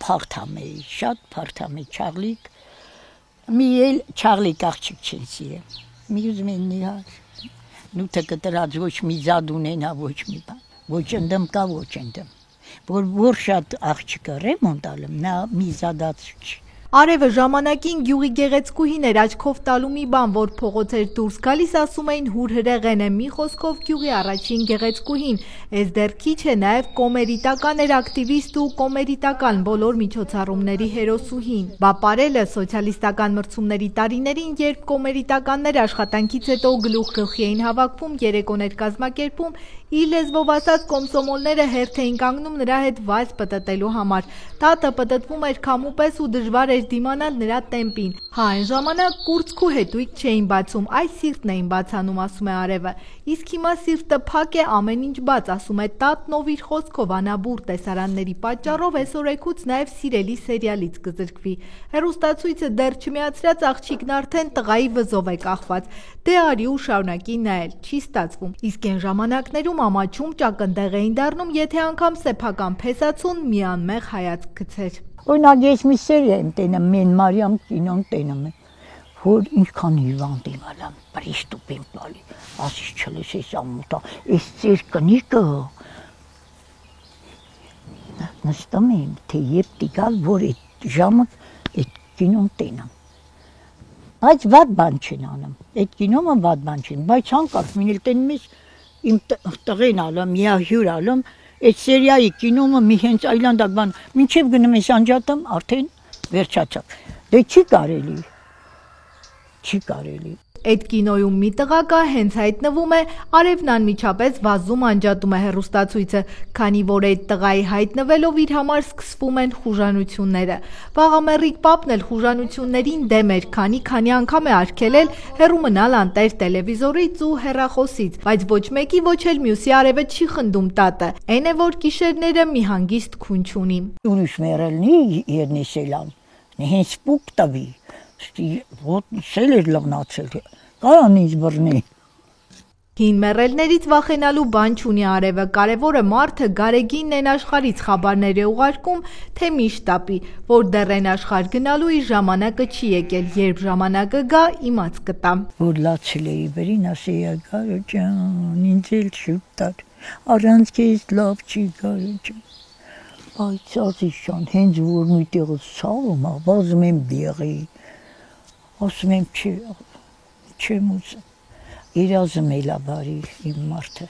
փարթամ էի, շատ փարթամ էի, Չաղլիկ։ Մի էլ Չաղլիկ աղջիկ չեն սիրեմ։ Մի ուզում են նիհար։ Նութը կտրած ոչ մի զադ ունենա, ոչ մի բան։ Ոչ ընդեմ կա, ոչ ընդեմ։ Որ շատ աղջիկը ռեմոնտ ալեմ, նա մի զադած չի։ Արևը ժամանակին գյուղի գեղեցկուհին էր աչքով տալու մի բան, որ փողոց էր դուրս գալիս, ասում էին հուրհրեղեն է, մի խոսքով գյուղի առաջին գեղեցկուհին, էս դեռ քիչ է, նաև կոմերիտական էր ակտիվիստ ու կոմերիտական բոլոր միջոցառումների հերոսուհին։ Բա պարելը սոցիալիստական մրցումների տարիներին, երբ կոմերիտականները աշխատանքից հետո գլուխ գլխի էին հավաքվում, երեկոներ կազմակերպում, իր լեզվով ասած կոմսոմոլները հերթ էին կանգնում նրա հետ վայց պտտելու համար։ Տատը պտտվում էր քամու պես ու դժվար էր դիմանալ նրա տեմպին։ Հա, այն ժամանակ կուրծքու հետույք չէին բացում, այ սիրտն էին բացանում, ասում է Արևը։ Իսկ հիմա սիրտը փակ է, ամեն ինչ բաց, ասում է տատն, ով իր խոսքով անաբուր տեսարանների պատճառով այսօրեքուց նաև սիրելի սերիալից կզրկվի։ Հեռուստացույցը դեռ չմիացրած աղջիկն արդեն տղայի վզով է կախված։ Դե արի ու շարունակի նայել, չի ստացվում։ Իսկ այն ժամանակներում ամաչում ճակնդեղ էին դառնում, եթե անգամ սեփական փեսացուն մի անմեղ հայացք գցեր։ Օրինակ ես մի սերիա եմ տենում, Մեն Մարիամ կինոն տենում եմ, որ ինչքան հիվանդ եմ ալամ, պրիստուպ եմ տալի, ասից չլսես ամուտա, այս ծեր կնիկը նստում եմ, թե երբ տիկալ, որ այդ ժամը այդ կինոն տենամ։ Բայց վատ բան չեն անում, այդ կինոմը վատ բան չեն, բայց հանկարծ մինել տենում ես իմ տղեն ալում, հյուր ալում, այդ սերիայի կինոմը մի հենց այլանդակ բան, մինչև գնում ես անջատում, արդեն վերջացավ, դե չի կարելի։ Այդ կինոյում մի տղա կա, հենց հայտնվում է, Արևն անմիջապես վազում անջատում է հեռուստացույցը, քանի որ այդ տղայի հայտնվելով իր համար սկսվում են խուժանությունները։ Վաղամեռիկ պապն էլ խուժանություններին դեմ էր, քանի անգամ է արգելել հեռու մնալ անտեր տելևիզորից ու հեռախոսից, բայց ոչ մեկի ոչ էլ մյուսի Արևը չի խնդում տատը, այն է որ գիշերները մի հանգիստ քուն չունի։ Ուրիշ մեռելնի երնիսելան, հենց պուկ տվի, вот սել էր լղնացել, կարան ինձ բռնի։ Հին մեռելներից վախենալու բան չունի Արևը, կարևորը մարդը գարեգինն են աշխարից խաբարներ է ուղարկում, թե միշտ տապի, որ դեռ են աշխար գնալու իր ժամանակը չի եկել, երբ ժամանակը գա, իմաց կտամ։ Որ լացել էի բերին, ասեի Գարո ջան, ինձ էլ շուտ տար, առանց քեզ լավ չի Գարո ջան։ Բայց ազիզ ջան, հենց որ մի տեղից ցավում ա, վազում եմ դեղի, ասում եմ չեմ ուզում, իրազում էլա բարի իմ մարդը,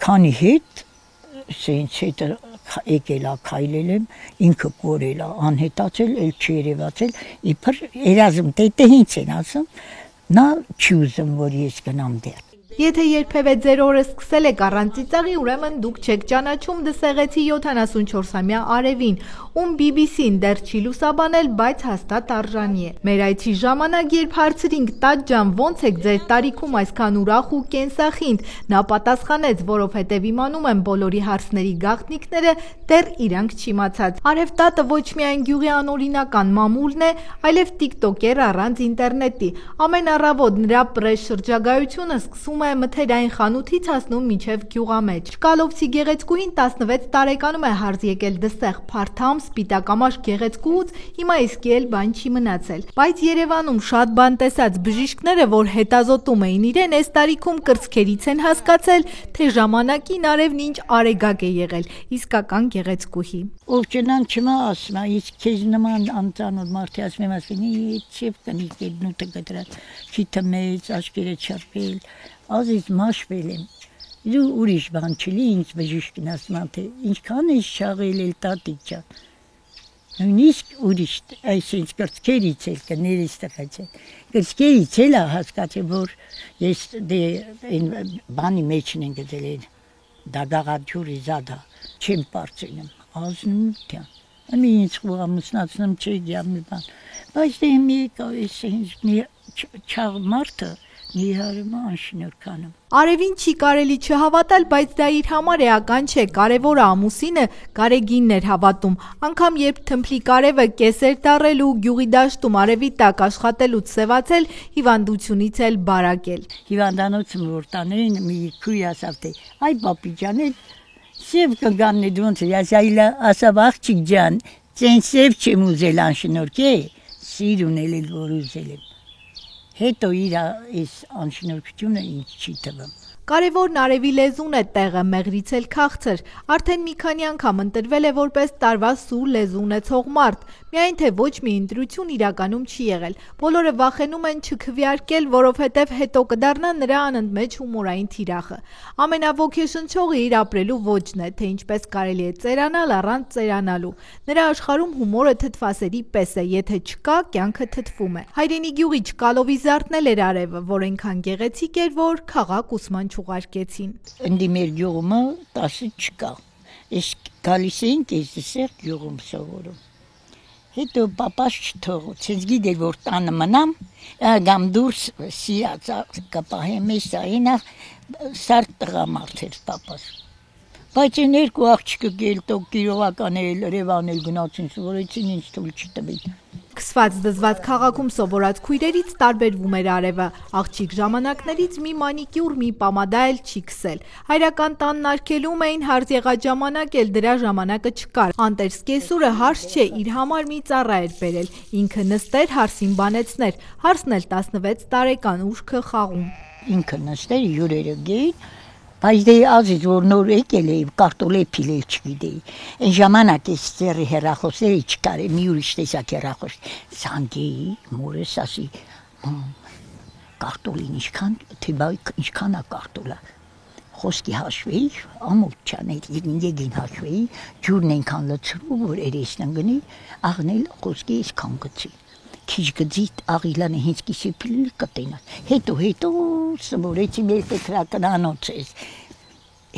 քանի հետ, սենց հետը եկել ա քայլել եմ, ինքը կորել ա, անհետացել, էլ չերևացել, իբր իրազում տետը հինց են ասում, նա չի ուզում, որ ես գնամ դեր։ Եթե երբևէ ձեր օրը սկսել եք առանց ծիծաղի, ուրեմն դուք չեք ճանաչում Դսեղեցի 74-ամյա Արևին, ում BBC-ն դեռ չի լուսաբանել, բայց հաստատ արժանի է։ Մեր այցի ժամանակ, երբ հարցրինք տաճ ջան, ոնց եք ձեր տարիքում այսքան ուրախ ու կենսախինդ, նա պատասխանեց, որովհետև իմանում եմ բոլորի հարցների գաղտնիքները, դեռ իրանք չիմացած։ Արև տատը ոչ միայն գյուղի անօրինական մամուլն է, այլև տիկտոկեր առանց ինտերնետի։ Ամեն առավոտ նրա պրես շրջագայությունը սկսում է մթերային խանութից հասնում մինչև գյուղամեջ։ Չկալովցի գեղեցկուհին 16 տարեկանում է հարզ եկել Դսեղ, փարթամ, սպիտակամաշ գեղեցկուհուց, հիմա իսկի էլ բան չի մնացել։ Բայց Երևանում շատ բան տեսած բժիշկները, որ հետազոտում էին իրեն, այս տարիքում կրծքերից են հասկացել, թե ժամանակին Արևն ինչ արեգակ է եղել, իսկական գեղեցկուհի։ Ով ճնան չմա ասում, իսկ քեզ նման անծանոթ մարդի ասում եմ, ասում չիվ կնիկ էլ նուտը գտրած, քիթը մեծ, աչքերը չարպել, ազիզ մաշվել եմ, դու ուրիշ բան չլի, ինձ բժիշկն ասում, թե ինչքան ես շաղել էլ տատիկ ջան, նույնիսկ ուրիշ, այսինչ կրծքերից էլ կներես տղաց է, կրծքերից էլ հասկացել, որ ես բանի մեջն են գծել են, դագաղաջուրի զադա, չեմ պարծենում, ազնում տյան, մի ինձ խուղամուսնացնում չի գյամ մի բան, բայց դե մի եկավ ես մի չաղ մարդը, Նիհարմա անշնորհքանում։ Արևին չի կարելի չհավատալ, բայց դա իր համար էական չէ, կարևորը ամուսինը գարեգինն էր հավատում, անգամ երբ թմփլիկ Արևը կես էր դառել ու գյուղի դաշտում Արևի տակ աշխատելուց սևացել, հիվանդությունից էլ բարակել։ Հիվանդանոցում որ տաներին մի քույր ասավ թե այ պապի ջան, սև կգաննի դոնց, ասա աղջիկ ջան, Ծենսև չեմ ուզել անշնորհքի, սիր ունել էլ որ ուզել եմ։ Հետո իր այս անշնորհքությունը ինձ չի թվում։ Կարևորն արևի լեզուն է, տեղը մեղրից էլ քաղցր, արդեն մի քանի անգամ ընտրվել է որպես տարվա սուր լեզու ունեցող մարդ, միայն թե ոչ մի ընտրություն իրականում չի եղել, բոլորը վախենում են չքվեարկել, որովհետև հետո կդառնա նրա անընդմեջ հումորային թիրախը, ամենաոգեշնչողը իր ապրելու ոճն է, թե ինչպես կարելի է ծերանալ առանց ծերանալու, նրա աշխարհում հումորը թթվասերի պես է, եթե չկա, կյանքը թթվում է, հայրենի գյուղի Չկալովի զարդն էլ էր արևը, որ այնքան գեղեցիկ էր, որ քաղաք ուսման չուղարկեցին։ Ընդ մեր գյուղումը 10 չկա։ Ես գալիս էինք էսեղ գյուղում սովորում։ Հետո պապաս չթողեց, ինձ գիտեր որ տանը մնամ, գամ դուրս սիրած կպահեմ ես այնա սարդ տղամարդ էր պապաս։ Բայց այն երկու աղջիկը գելտոք գիրովական էլ Երևան էլ գնացին սովորեցին ինձ թույլ չտվին։ Քսված դզված քաղաքում սովորած քույրերից տարբերվում էր արևը, աղջիկ ժամանակներից մի մանիկյուր, մի պամադա էլ չի քսել։ Հայրական տանն արգելում էին, հարց եղած ժամանակ էլ դրա ժամանակը չկար։ Անտեր սկեսուրը հարց չէ, իր համար մի ծառա էր բերել, ինքը նստեր, հարսին բանեցներ, հարսն էլ 16 տարեկան ուշքը խաղում։ Ինքը նստեր յուրերը գեին, բայց դե ազիզ որ նոր եկել էի կարտոլ էփիլել չգիտեի այն ժամանակ էս ծերի հեռախոսները չկար մի ուրիշ տեսակ հեռախոս սանգեի մորես ասի կարտոլին ինչքան է կարտոլը խոսքի հաշվեի ամոթ չանել եկին հաշվեի ջուրն այնքան լցրու որ երեսն ընկնի աղնել խոսքի այսքան գցի քիչ գծիտ աղիլանը հենց կիսի փիլի կտենա հետո սովորեցի մեր տեքրականանոց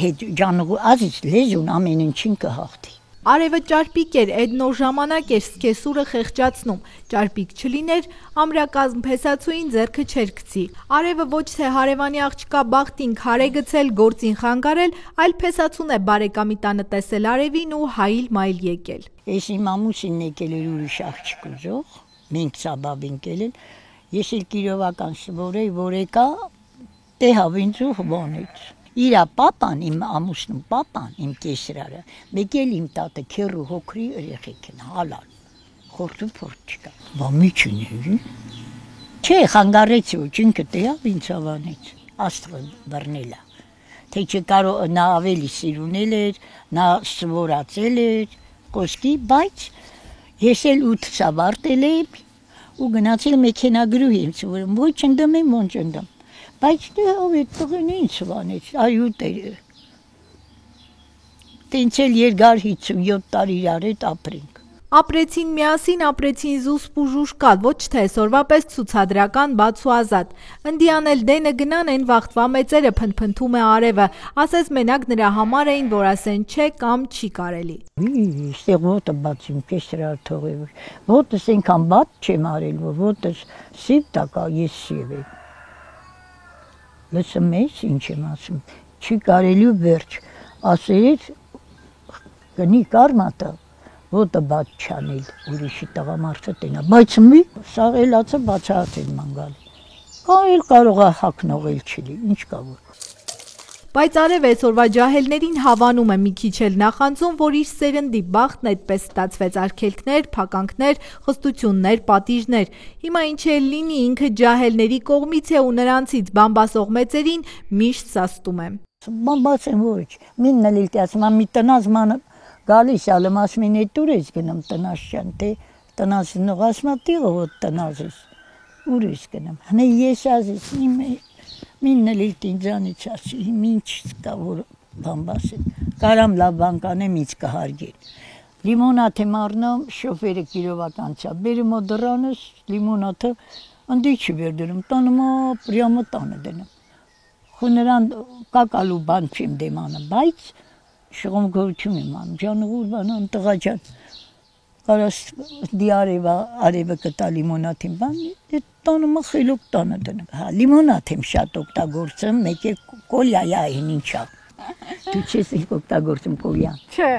հետ ջանուղու ազիզ լեզուն ամեն ինչին կհաղթի Արևը ճարպիկ էր, այդ նոր ժամանակ էր սկեսուրը խեղճացնում, ճարպիկ չլիներ, ամրակազմ փեսացուին ձեռքը չէր գցի։ Արևը ոչ թե հարևանի աղջկա բախտին քարե գցել, գործին խանգարել, այլ փեսացուն է բարեկամի տանը տեսել արևին ու հայլ մայլ եկել։ Ես իմ ամուսինն եկել էր ուրիշ աղջիկ ուզող, մենք սաբավ եկել են, ես էլ գիրովական սովորեի, որ եկա տեղավինձու հվանից։ Իրա պապան, իմ ամուսնու պապան, իմ կեսրարը, մեկ էլ իմ տատը քերու հոգրի երեխեք են, հալալ, խորտու փորտ չկա, բա մի չունի, չէ, խանգարեցի ու ինքը տեղավ ինձ հավանեց, աստղը բռնելա, թե չկարող նա ավելի սիրունել էր, նա սվորացել էր, կոսկի, բայց ես էլ 8 սավարտել եմ ու գնացել մեքենագրուհի եմ սվորում, ոչ ընդեմ եմ, ոչ ընդեմ, բայց դե ովետ տղեն ինձ վանեց, այուտ էր, տենց էլ երգար 57 տարի իրար հետ ապրենք։ Ապրեցին միասին, ապրեցին զուսպ ու ժուժկալ, ոչ թե այսօրվա պես ցուցադրական բաց ու ազատ։ Ընդիան էլ դենը գնան են վախտվա մեծերը փնփնթում է արևը, ասես մենակ նրա համար էին, որ ասեն չէ կամ չի կարելի։ Այստեղ ոտը բացիմ կեսրար թողել, ոտս այնքան բաց չեմ արել, որ ոտս սիվ տակա ես սիվ եմ։ Լսում ես ինչ եմ ասում, չի կարելի վերջ, ասերից գնի կարմատը, ոտը բաց չանել, ուրիշի տղամարդը տենա, բայց մի սաղելացը բացահատել մանգալ, կան կարող է հակնողել չլի, ինչ կա որ։ Բայց արև այսօրվա ջահելներին հավանում է մի քիչ էլ նախանձում, որ իր սերնդի բախտն այդպես ստացվեց արգելքներ, փականքներ, խստություններ, պատիժներ։ Հիմա ինչ էլ լինի ինքը ջահելների կողմից է ու նրանցից բամբասող մեծերին միշտ սաստում է։ Բամբաս եմ ոչ, մինն էլ իլտի ասում, մի տնազ ման գալիս ալում ասում են էտ ուր ես գնում տնազ չան, թե տնազ նող ասում տիղը ոտ տնազ ես, ուր ես գնում, հնե ես ազիս, մինն էլ իլտ ինձանից ասի, ինչ կա որ բամբաս եմ, կարամ լավ բան կանեմ ինձ կհարգել, լիմոնատ եմ առնում, շոֆերը գիրովական չա, բերում ու դրանս լիմոնատը ընդի չի վերդրում, տանումա պրյամը տանը դնում, խուներան կակալու բան չեմ դեմանում, բայց շղում գորություն եմ անում, ջանուղուր բանան, տղա ջան, կարաս դի արևը կտա լիմոնատ եմ բան, տանումա խելոք տանը դնում, լիմոնատ եմ շատ օգտագործում, մեկ է կոլյայա են ինչա, դու չես ենք օգտագործում կոլյան։ Չէ։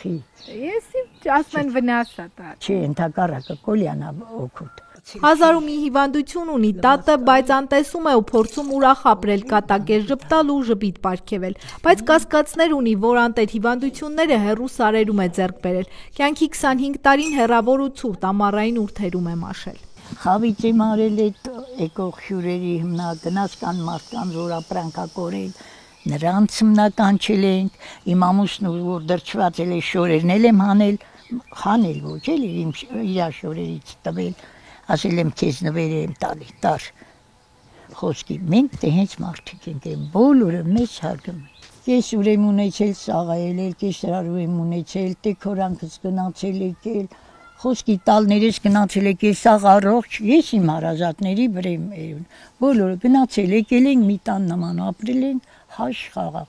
Խի։ Ես ասում են վնաս է տա։ Չի, ընդհակառակը Կոլյանա օգուտ։ 1000-ումի հիվանդություն ունի տատը, բայց անտեսում է ու փորձում ուրախ ապրել, կատակեր ժպտալ ու ժպիտ պարգևել, բայց կասկածներ ունի, որ անտեր հիվանդությունները հեռու սարերում է ձեռք բերել, կյանքի 25 տարին հեռավոր ու ցուրտ ամառային ուրթերում է մաշել։ Խավից եմ արել այդ եկող հյուրերի հիմնական կան մարդկանց որ ապրանքա կորել, նրանց հիմնականչել ենք, իմ ամուսնու որ դրճված էլ է շորերն եմ հանել ոչ էլ իմ իր շորերից տվել, ասել եմ քեզ նվեր եմ տալի, տար, խոսքի, մենք դե հենց մարդիկ ենք եմ, բոլորը մեզ հարգում են, կես ուր եմ ունեցել սաղայել էլ, կես հրարու եմ ունեցել, տեքորանքս գնացել եկել, խոսքի տալներս գնացել եկել, սաղ առողջ, ես իմ հարազատների վրա եմ էրուն, բոլորը գնացել եկել ենք, մի տան նման ապրել ենք, հաշ խաղաղ,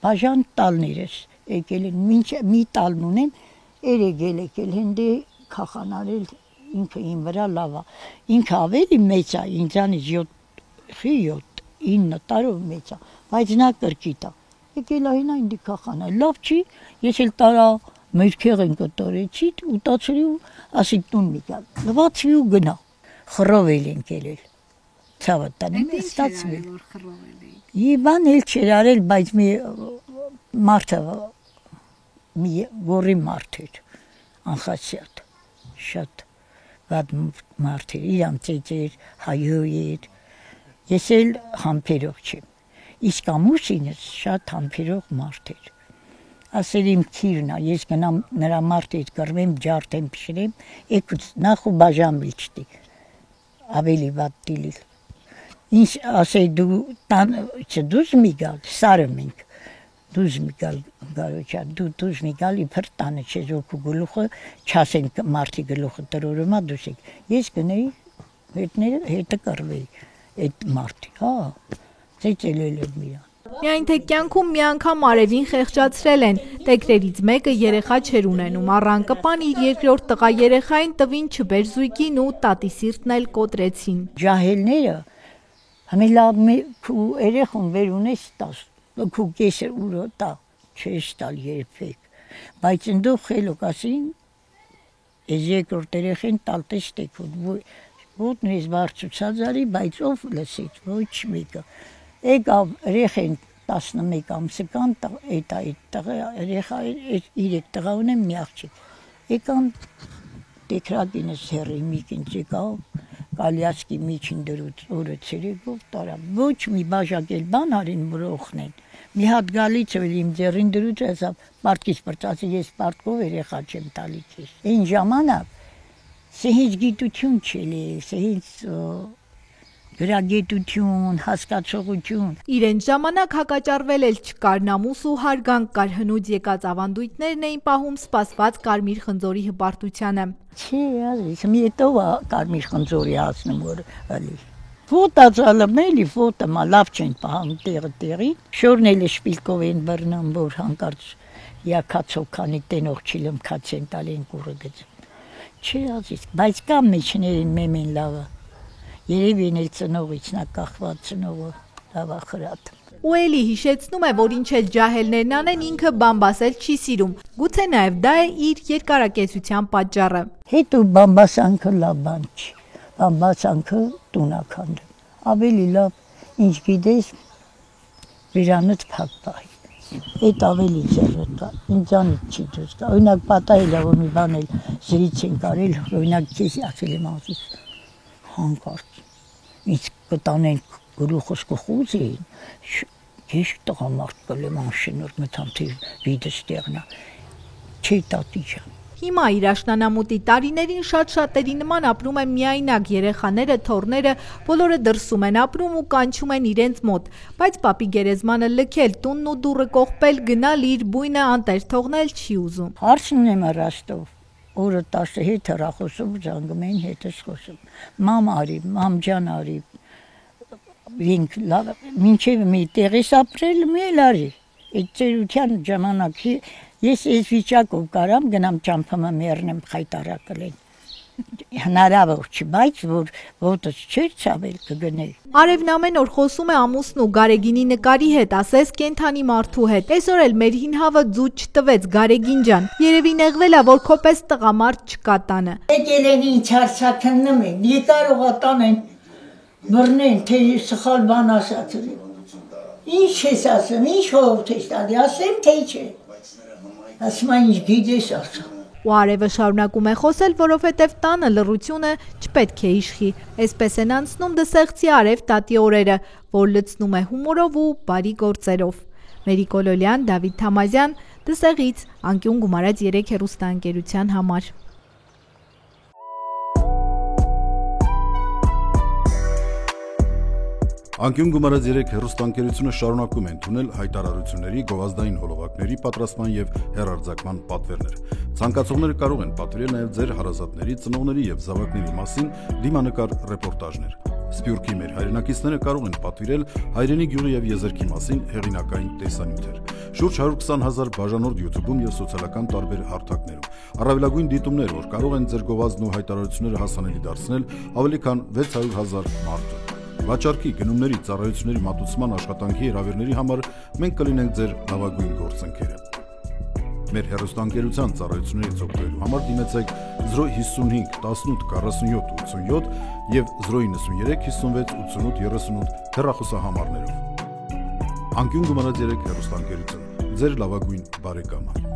բաժան տալներս եկել են, մի տալն ունեն, երեգել եկել, հենդե կախանարել, ինքը իմ վրա լավ է, ինքը ավելի մեծ է, ինձանից 7-9 տարով մեծ է, բայց նա կրկիտ է, եկել այն ինձ կախանալ, լավ չի, ես էլ տարա մերքեղ են կտորեցի, ուտացրի ու ասի տուն մի գալ, լվացվի ու գնա, խռովել ենք ելել, ցավը տանեմ, ստացվել, Իվան էլ չեր արել, բայց մի մարդը, մի գորի մարդ էր, անխասյատ, շատ վատ մարդ էր, իրան ծեծեր, հայհոյ էր, ես էլ համբերող չեմ, իսկ ամուսինս շատ համբերող մարդ էր, ասել իմ քիրնա, ես գնամ նրա մարդ հետ կռվեմ, ջարդեմ, փշրեմ, եկուց նախ ու բաժանվել չտի, ավելի վատ դիլիլ, ինչ ասեի դու դուզ մի գալ, սարում ենք, դուզ մի գալ գարոչա, դու դուզ մի գալ իբր տանը չեզ օգու գլուխը, չասեն մարդի գլուխը տրորումա դուս եք, ես գնեի հետը կռվեի այդ մարդի, հա, ծեծելել էր միան։ Միայն թե կյանքում մի անգամ արևին խեղճացրել են, տեկրերից մեկը երեխա չեր ունենում, առան կպան իր երկրորդ տղա երեխային տվին չբեր զույգին ու տատի սիրտն էլ կոտրեցին։ Ջահելները Համիլավ քու երեխուն վեր ունես տաս, քու կեսը ուրո տա, չես տալ երբեք, բայց ընդու խելոք ասին, ես երկրորդ երեխեն տալ տեստեք, ոդն ես վարցուցած արի, բայց ով լսեց, ոչ մեկը, եկավ երեխեն 11 ամսական, երեխա 3 տղա ունեմ մի աղջիկ, եկան տեքրագինս հեռի միկին եկավ, Կալյասկի միջին դրուց օրը ցերեկով տարա, ոչ մի բաժակել բան արին մրոխն են, մի հատ գալից էլ իմ ձեռին դրուց ասավ, պարտքից պրծացի, ես պարտքով երեխա չեմ տալի քեզ, այն ժամանակ, սեհից գիտություն չելի, սեհից գրագետություն, հասկացողություն։ Իրեն ժամանակ հակաճառվել էլ չկար, նամուս ու հարգանք կար, հնուց եկած ավանդույթներն էին պահում սպասված Կարմիր խնձորի հպարտությանը։ Չի, ասես, մի հետով Կարմիր խնձորի ասնում որ ալի։ Ֆոտացալը մելի ֆոտոմա լավ չեն պահում տեղի, շորնելը շպիլկով են բռնում, որ հանկարծ յակացով քանի տենող չիլմ քացեն տալեն կուրը գծ։ Չի, ասես, բայց կամ մեջներին մեմեն լավը։ Երևի են էլ ծնողից նա կախված ծնողը լավա խրատ։ Ու էլի հիշեցնում է, որ ինչ էլ ջահելներն անեն, ինքը բամբասել չի սիրում։ Գուցե նաև դա է իր երկարակեցության պատճառը։ Հետո բամբասանքը լավ բան չի, բամբասանքը տունական։ Ավելի լավ, ինչ գիտես, վիրանդ փակ պահի։ Այդ ավելի ձեռդ կա, ինձանից չի դուրս կա։ Օրինակ պատահել է, որ մի բան էլ զրից են կարել, օրինակ քեզ ասել եմ ասես, հանկարծ, ինձ կտանեն գլուխս կխուզեին, ես տղամարդ կլեմ անշնորհ մտամ թե վիդս տեղնա, չի տատի ջան։ Հիմա իր աշնանամուտի տարիներին շատ-շատերի նման ապրում են միայնակ երեխաները, թոռները, բոլորը դրսում են ապրում ու կանչում են իրենց մոտ, բայց պապի գերեզմանը լքել, տունն ու դուռը կողպել, գնալ իր բույնը անտեր թողնել չի ուզում։ Հարցն եմ Ռաստով, օրը 10 հետ հեռախոսով զանգում էին հետս խոսում, մամ արի, մամ ջան արի, ինք լավ, մինչև մի տեղես ապրել մի էլ արի, այդ ծերության ժամանակ ես այս վիճակով կարամ գնամ ճամփամը մեռնեմ խայտարակել են, Հնարավոր չի, բայց որ ոտս չէր ցավել կգնել։ Արևն ամեն օր խոսում է ամուսնու Գարեգինի նկարի հետ, ասես կենթանի մարդու հետ։ Այսօր էլ մեր հին հավը ձու չտվեց, Գարեգին ջան։ Երևի նեղվել է, որ քո պես տղամարդ չկա տանը։ Եկել են ինձ հարցաքննում են, կարողա տանեն, բռնեն, թե սխալ բան ասած եմ։ Ինչ ես ասում, ինչ հողորդ ես տալի, ասեմ, թե չէ։ Ասում են, ինչ գիտես ասում։ Ու արևը շարունակում է խոսել, որովհետև տանը լռությունը չպետք է իշխի։ Այսպես են անցնում դսեղցի Արև տատի օրերը, որ լցնում է հումորով ու բարի գործերով։ Մերի Կոլոլյան, Դավիթ Թամազյան, Դսեղից, անկյուն գումարած 3 հեռուստաընկերության համար։ Անկյուն գումարած 3 հեռուստաընկերությունը շարունակում է ընդունել հայտարարությունների, գովազդային հոլովակների պատրաստման եւ հեռարձակման պատվերներ։ Ցանկացողները կարող են պատվիրել նաեւ ձեր հարազատների, ծնողների եւ զավակների մասին դիմանկար ռեպորտաժներ։ Սփյուռքի մեր հայրենակիցները կարող են պատվիրել հայրենի գյուղի եւ եզերքի մասին հեղինակային տեսանյութեր։ Շուրջ 120,000 բաժանորդ YouTube-ում եւ սոցիալական տարբեր հարթակներում։ Առավելագույն դիտումներ, որ կարող են ձեր գովազդն ու հայտարարությունները հասանելի դարձնել ավելի քան 600,000 մարդու։ Վաճառքի, գնումների, ծառայությունների մատուցման աշխատանքի հրավերների համար մենք կլինենք ձեր լավագույն գործընկերը։ Մեր հեռուստաընկերության ծառայություններից օգտվելու համար դիմեցեք 055 18 47 87 եւ 093 56 88 38 հեռախոսահամարներով։ Անկյուն գումարած 3 հեռուստաընկերություն, ձեր լավագույն բարեկամը։